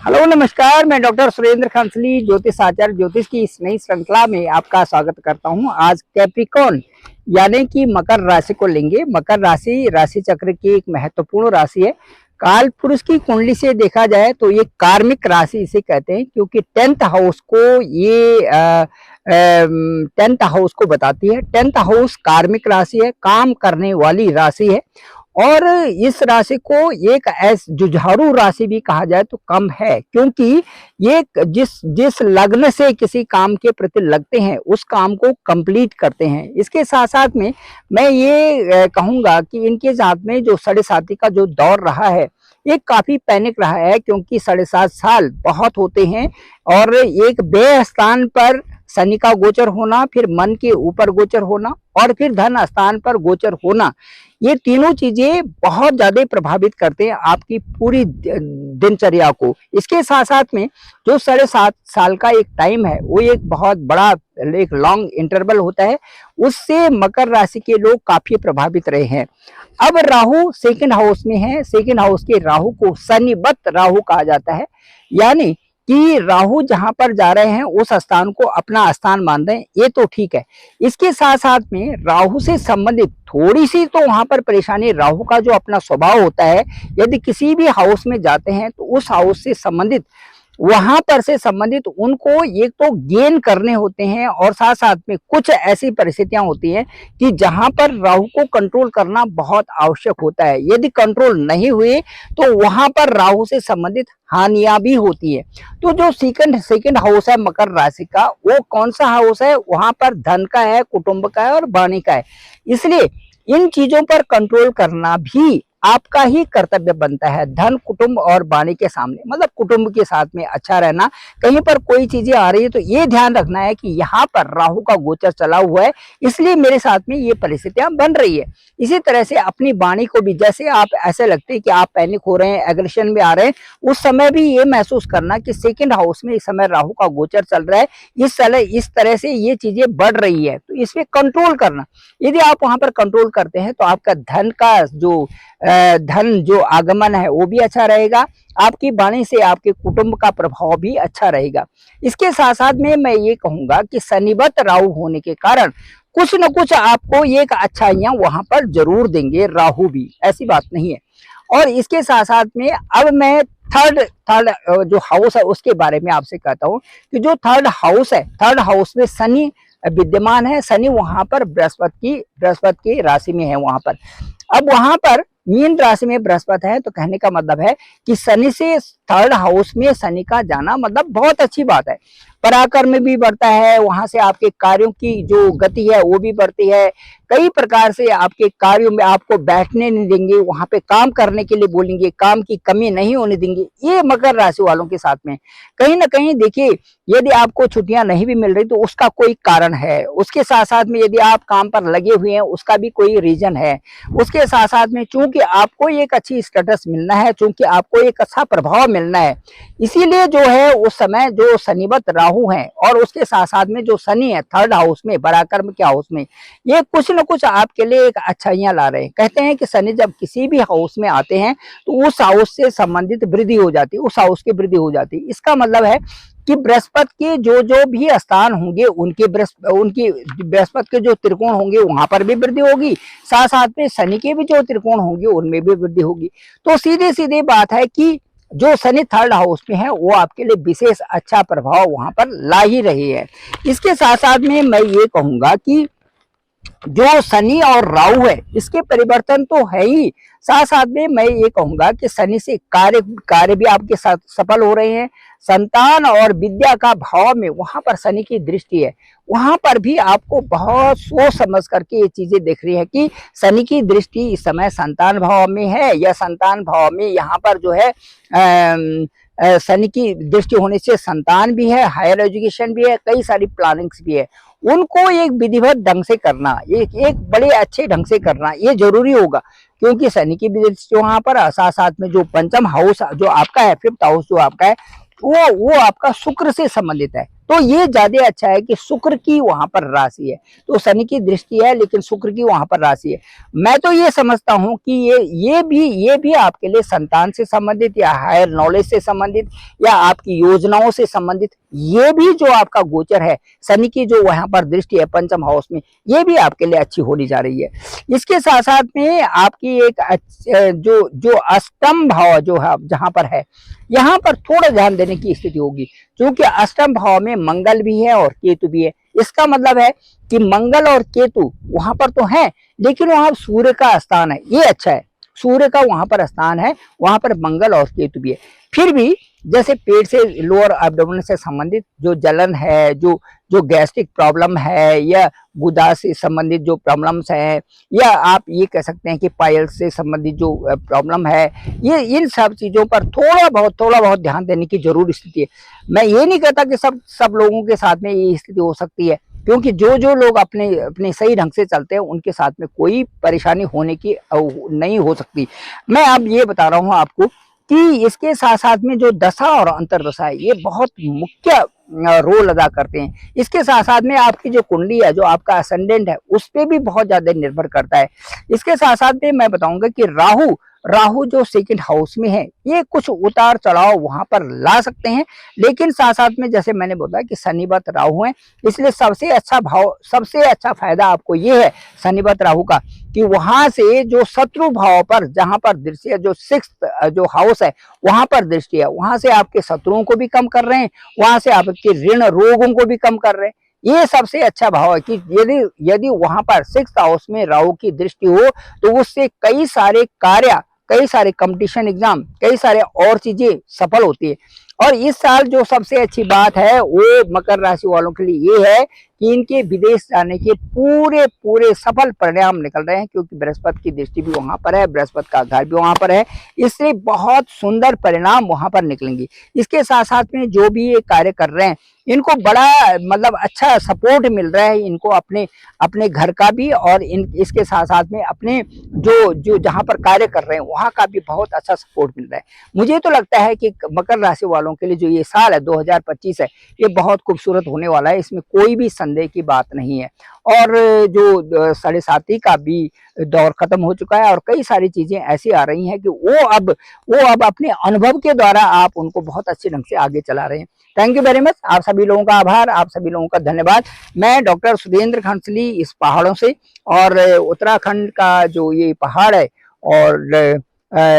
Hello नमस्कार, मैं doctor Surendra खंसली ज्योतिष आचार्य ज्योतिष की इस नई श्रृंखला में आपका स्वागत करता हूं। आज कैप्रिकॉर्न यानी कि मकर राशि को लेंगे। मकर राशि राशि चक्र की एक महत्वपूर्ण राशि है। काल पुरुष की कुंडली से देखा जाए तो ये कार्मिक राशि इसे कहते हैं, क्योंकि 10th हाउस को ये 10th हाउस को बताती है। 10th हाउस कार्मिक राशि है, काम करने वाली राशि है। और इस राशि को एक जुझारू राशि भी कहा जाए तो कम है, क्योंकि ये जिस लग्न से किसी काम के प्रति लगते हैं उस काम को कंप्लीट करते हैं। इसके साथ साथ में मैं ये कहूंगा कि इनके साथ में जो 7.5 का जो दौर रहा है ये काफी पैनिक रहा है, क्योंकि 7.5 साल बहुत होते हैं। और एक व्यय स्थान पर शनि का गोचर होना, फिर मन के ऊपर गोचर होना और फिर धन स्थान पर गोचर होना, ये तीनों चीजें बहुत ज्यादा प्रभावित करते हैं आपकी पूरी दिनचर्या को। इसके साथ साथ में जो 7.5 साल का एक टाइम है वो एक बहुत बड़ा एक लॉन्ग इंटरवल होता है, उससे मकर राशि के लोग काफी प्रभावित रहे हैं। अब राहु सेकंड हाउस में है। सेकंड हाउस के राहु को शनिवत राहु कहा जाता है, यानी कि राहु जहां पर जा रहे हैं उस स्थान को अपना स्थान मान रहे हैं, ये तो ठीक है। इसके साथ साथ में राहु से संबंधित थोड़ी सी तो वहां पर परेशानी, राहु का जो अपना स्वभाव होता है, यदि किसी भी हाउस में जाते हैं तो उस हाउस से संबंधित वहां पर से संबंधित उनको एक तो गेन करने होते हैं, और साथ साथ में कुछ ऐसी परिस्थितियां होती हैं कि जहां पर राहु को कंट्रोल करना बहुत आवश्यक होता है। यदि कंट्रोल नहीं हुए तो वहां पर राहु से संबंधित हानियां भी होती है। तो जो सेकंड हाउस है मकर राशि का, वो कौन सा हाउस है? वहां पर धन का है, कुटुंब का है और वाणी का है। इसलिए इन चीजों पर कंट्रोल करना भी आपका ही कर्तव्य बनता है। धन, कुटुंब और वाणी के सामने, मतलब कुटुंब के साथ में अच्छा रहना। कहीं पर कोई चीजें आ रही है तो ये ध्यान रखना है कि यहाँ पर राहु का गोचर चला हुआ है, इसलिए मेरे साथ में ये परिस्थितियां बन रही है। इसी तरह से अपनी वाणी को भी, जैसे आप ऐसे लगते हैं कि आप पैनिक हो रहे हैं, एग्रेशन में आ रहे हैं, उस समय भी ये महसूस करना कि सेकंड हाउस में इस समय राहु का गोचर चल रहा है, इस तरह से ये चीजें बढ़ रही है, तो इसमें कंट्रोल करना। यदि आप वहां पर कंट्रोल करते हैं तो आपका धन जो आगमन है वो भी अच्छा रहेगा, आपकी वाणी से आपके कुटुंब का प्रभाव भी अच्छा रहेगा। इसके साथ साथ में मैं ये कहूंगा कि शनिवत राहु होने के कारण कुछ न कुछ आपको एक अच्छाइयां वहां पर जरूर देंगे राहु भी, ऐसी बात नहीं है। और इसके साथ साथ में अब मैं थर्ड जो हाउस है उसके बारे में आपसे कहता हूँ कि जो थर्ड हाउस है, थर्ड हाउस में शनि विद्यमान है। शनि वहां पर बृहस्पति की राशि में है वहां पर। अब वहां पर मीन राशि में बृहस्पति है, तो कहने का मतलब है कि शनि से थर्ड हाउस में शनि का जाना मतलब बहुत अच्छी बात है। पराक्रम भी बढ़ता है, वहां से आपके कार्यों की जो गति है वो भी बढ़ती है। कई प्रकार से आपके कार्यों में आपको बैठने नहीं देंगे, वहां पे काम करने के लिए बोलेंगे, काम की कमी नहीं होने देंगे। ये मकर राशि वालों के साथ में कहीं ना कहीं देखिए, यदि आपको छुट्टियां नहीं भी मिल रही तो उसका कोई कारण है। उसके साथ साथ में यदि आप काम पर लगे हुए हैं उसका भी कोई रीजन है। उसके साथ साथ में चूंकि आपको एक अच्छी स्टेटस मिलना है, चूंकि आपको एक अच्छा प्रभाव मिलना है, इसीलिए जो है उस समय जो शनिवत राहु है और उसके साथ साथ में जो शनि है थर्ड हाउस में, पराक्रम के हाउस में, ये कुछ न कुछ आपके लिए एक अच्छाइयां ला रहे हैं। कहते हैं कि शनि जब किसी भी हाउस में आते हैं तो उस हाउस से संबंधित वृद्धि हो जाती है, उस हाउस की वृद्धि हो जाती है। इसका मतलब है कि बृहस्पति के जो भी स्थान होंगे उनकी बृहस्पति के जो त्रिकोण होंगे वहां पर भी वृद्धि होगी, साथ साथ में शनि के भी जो त्रिकोण होंगे उनमें भी वृद्धि होगी। तो सीधे सीधे बात है कि जो शनि थर्ड हाउस में है वो आपके लिए विशेष अच्छा प्रभाव वहां पर ला ही रही है। इसके साथ साथ में मैं ये कहूंगा कि जो शनि और राहु है इसके परिवर्तन तो है ही, साथ साथ में मैं ये कहूंगा कि शनि से कार्य भी आपके साथ सफल हो रहे हैं। संतान और विद्या का भाव में वहां पर शनि की दृष्टि है, वहां पर भी आपको बहुत सोच समझ करके ये चीजें देख रही है कि शनि की दृष्टि इस समय संतान भाव में है, या संतान भाव में यहाँ पर जो है शनि की दृष्टि होने से संतान भी है, हायर एजुकेशन भी है, कई सारी प्लानिंग्स भी है। उनको एक विधिवत ढंग से करना, एक बड़े अच्छे ढंग से करना ये जरूरी होगा, क्योंकि शनि की दृष्टि वहां पर, साथ साथ में जो पंचम हाउस जो आपका है, फिफ्थ हाउस जो आपका है, वो आपका शुक्र से संबंधित है। तो ये ज्यादा अच्छा है कि शुक्र की वहां पर राशि है, तो शनि की दृष्टि है लेकिन शुक्र की वहां पर राशि है। मैं तो ये समझता हूं कि ये भी आपके लिए संतान से संबंधित या हायर नॉलेज से संबंधित या आपकी योजनाओं से संबंधित, ये भी जो आपका गोचर है शनि की जो वहां पर दृष्टि है पंचम हाउस में, ये भी आपके लिए अच्छी होनी जा रही है। इसके साथ साथ में आपकी एक जो जो अष्टम भाव जो है जहां पर है, यहाँ पर थोड़ा ध्यान देने की स्थिति होगी, क्योंकि अष्टम भाव में मंगल भी है और केतु भी है। इसका मतलब है कि मंगल और केतु वहां पर तो है, लेकिन वहां सूर्य का स्थान है, ये अच्छा है, सूर्य का वहां पर स्थान है, वहां पर मंगल और केतु भी है। फिर भी जैसे पेट से लोअर एब्डोमेन से संबंधित जो जलन है, जो जो गैस्ट्रिक प्रॉब्लम है, या गुदा से संबंधित जो प्रॉब्लम्स है, या आप ये कह सकते हैं कि पायल से संबंधित जो प्रॉब्लम है, ये इन सब चीजों पर थोड़ा बहुत ध्यान देने की जरूर स्थिति है। मैं ये नहीं कहता कि सब लोगों के साथ में ये स्थिति हो सकती है, क्योंकि जो जो लोग अपने अपने सही ढंग से चलते हैं उनके साथ में कोई परेशानी होने की नहीं हो सकती। मैं अब ये बता रहा हूँ आपको कि इसके साथ साथ में जो दशा और अंतर्दशा है, ये बहुत मुख्य रोल अदा करते हैं। इसके साथ साथ में आपकी जो कुंडली है, जो आपका असेंडेंट है, उस पर भी बहुत ज्यादा निर्भर करता है। इसके साथ साथ में मैं बताऊंगा कि राहु राहु जो सेकंड हाउस में है, ये कुछ उतार चढ़ाव वहां पर ला सकते हैं, लेकिन साथ साथ में जैसे मैंने बोला कि शनिवत राहु है, इसलिए सबसे अच्छा भाव, सबसे अच्छा फायदा आपको ये है शनिवत राहु का कि वहां से जो शत्रु भाव पर जहां पर दृष्टि है, जो सिक्स्थ जो हाउस है वहां पर दृष्टि है, वहां से आपके शत्रुओं को भी कम कर रहे हैं, वहां से आपके ऋण रोगों को भी कम कर रहे हैं। ये सबसे अच्छा भाव है कि यदि यदि वहां पर सिक्स्थ हाउस में राहु की दृष्टि हो तो उससे कई सारे कार्य, कई सारे कंपटीशन एग्जाम, कई सारे और चीजें सफल होती है। और इस साल जो सबसे अच्छी बात है वो मकर राशि वालों के लिए ये है कि इनके विदेश जाने के पूरे पूरे सफल परिणाम निकल रहे हैं, क्योंकि बृहस्पति की दृष्टि भी वहां पर है, बृहस्पति का घर भी वहां पर है, इससे बहुत सुंदर परिणाम वहां पर निकलेंगे। इसके साथ साथ में जो भी ये कार्य कर रहे हैं इनको बड़ा मतलब अच्छा सपोर्ट मिल रहा है, इनको अपने अपने घर का भी और इसके साथ साथ में अपने जो जो जहां पर कार्य कर रहे हैं वहां का भी बहुत अच्छा सपोर्ट मिल रहा है। मुझे तो लगता है कि मकर राशि वालों के लिए जो ये साल है 2025 है, ये बहुत खूबसूरत होने वाला है, इसमें कोई भी संदेह की बात नहीं है। और जो 7.5 का भी दौर खत्म हो चुका है और कई सारी चीजें ऐसी आ रही हैं कि वो अब अपने अनुभव के द्वारा आप उनको बहुत अच्छे ढंग से आगे चला रहे हैं। Thank you very much. आप सभी लोगों का आभार, आप सभी लोगों का धन्यवाद। मैं डॉक्टर सुरेंद्र खंसली इस पहाड़ों से, और उत्तराखंड का जो ये पहाड़ है, और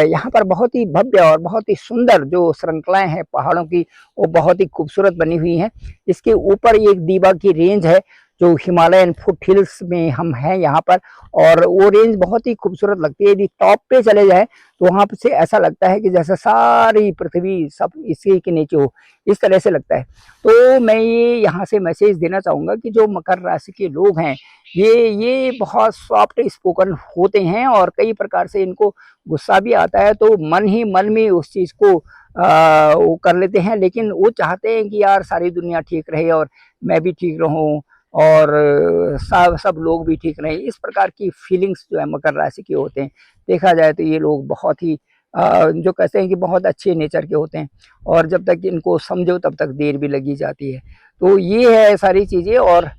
यहाँ पर बहुत ही भव्य और बहुत ही सुंदर जो श्रृंखलाएं हैं पहाड़ों की, वो बहुत ही खूबसूरत बनी हुई हैं। इसके ऊपर एक दीवा की रेंज है जो हिमालयन फुट हिल्स में हम हैं यहाँ पर, और वो रेंज बहुत ही खूबसूरत लगती है। यदि टॉप पे चले जाए तो वहां से ऐसा लगता है कि जैसे सारी पृथ्वी सब इसी के नीचे हो, इस तरह से लगता है। तो मैं ये यहाँ से मैसेज देना चाहूंगा कि जो मकर राशि के लोग हैं ये बहुत सॉफ्ट स्पोकन होते हैं, और कई प्रकार से इनको गुस्सा भी आता है तो मन ही मन में उस चीज को वो कर लेते हैं, लेकिन वो चाहते हैं कि यार सारी दुनिया ठीक रहे और मैं भी ठीक रहूं और सब लोग भी ठीक रहे। इस प्रकार की फीलिंग्स जो है मकर राशि के होते हैं। देखा जाए तो ये लोग बहुत ही जो कहते हैं कि बहुत अच्छे नेचर के होते हैं, और जब तक इनको समझो तब तक देर भी लगी जाती है। तो ये है सारी चीज़ें, और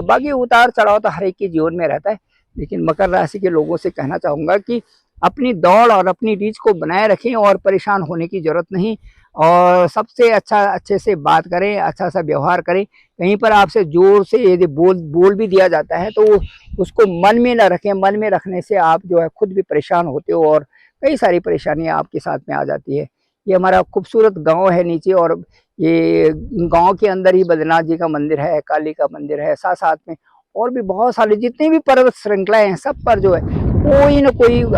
बाकी उतार चढ़ाव तो हर एक के जीवन में रहता है, लेकिन मकर राशि के लोगों से कहना चाहूँगा कि अपनी दौड़ और अपनी रीच को बनाए रखें और परेशान होने की जरूरत नहीं, और सबसे अच्छा अच्छे से बात करें, अच्छा सा व्यवहार करें। कहीं पर आपसे जोर से यदि बोल भी दिया जाता है तो उसको मन में ना रखें, मन में रखने से आप जो है खुद भी परेशान होते हो और कई सारी परेशानियां आपके साथ में आ जाती है। ये हमारा खूबसूरत गांव है नीचे, और ये गांव के अंदर ही बद्रीनाथ जी का मंदिर है, काली का मंदिर है, साथ साथ में और भी बहुत सारे जितने भी पर्वत श्रृंखलाएं हैं सब पर जो है कोई न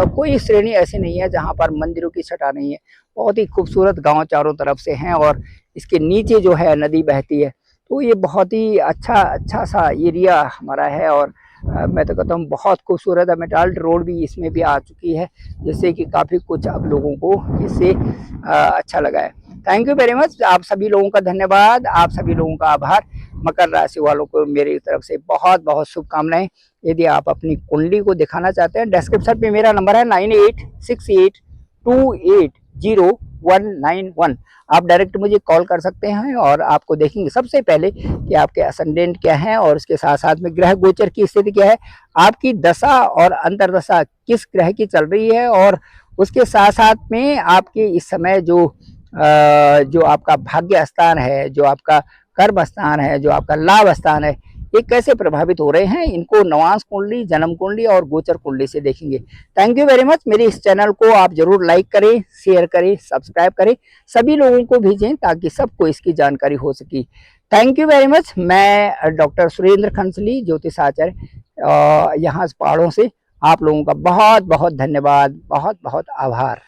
कोई श्रेणी ऐसी नहीं है जहाँ पर मंदिरों की छटा नहीं है। बहुत ही खूबसूरत गांव चारों तरफ से हैं, और इसके नीचे जो है नदी बहती है। तो ये बहुत ही अच्छा सा एरिया हमारा है, और मैं तो कहता हूँ बहुत खूबसूरत है। मेटाल्ट रोड भी इसमें भी आ चुकी है, जिससे कि काफ़ी कुछ अब लोगों को इससे अच्छा लगा है। Thank you very much. आप सभी लोगों का धन्यवाद, आप सभी लोगों का आभार। मकर राशि वालों को मेरी तरफ से बहुत बहुत शुभकामनाएं। यदि आप अपनी कुंडली को दिखाना चाहते हैं, डिस्क्रिप्शन पे मेरा नंबर है 98682801 191। आप डायरेक्ट मुझे कॉल कर सकते हैं और आपको देखेंगे सबसे पहले कि आपके असेंडेंट क्या है और उसके साथ साथ में ग्रह गोचर की स्थिति क्या है, आपकी दशा और अंतर्दशा किस ग्रह की चल रही है, और उसके साथ साथ में आपके इस समय जो आपका भाग्य स्थान है, जो आपका कर्म स्थान है, जो आपका लाभ स्थान है, ये कैसे प्रभावित हो रहे हैं, इनको नवांश कुंडली, जन्म कुंडली और गोचर कुंडली से देखेंगे। Thank you very much. मेरे इस चैनल को आप जरूर लाइक करें, शेयर करें, सब्सक्राइब करें, सभी लोगों को भेजें ताकि सबको इसकी जानकारी हो सके। Thank you very much. मैं डॉक्टर सुरेंद्र खंसली, ज्योतिष आचार्य, यहाँ पहाड़ों से आप लोगों का बहुत बहुत धन्यवाद, बहुत बहुत आभार।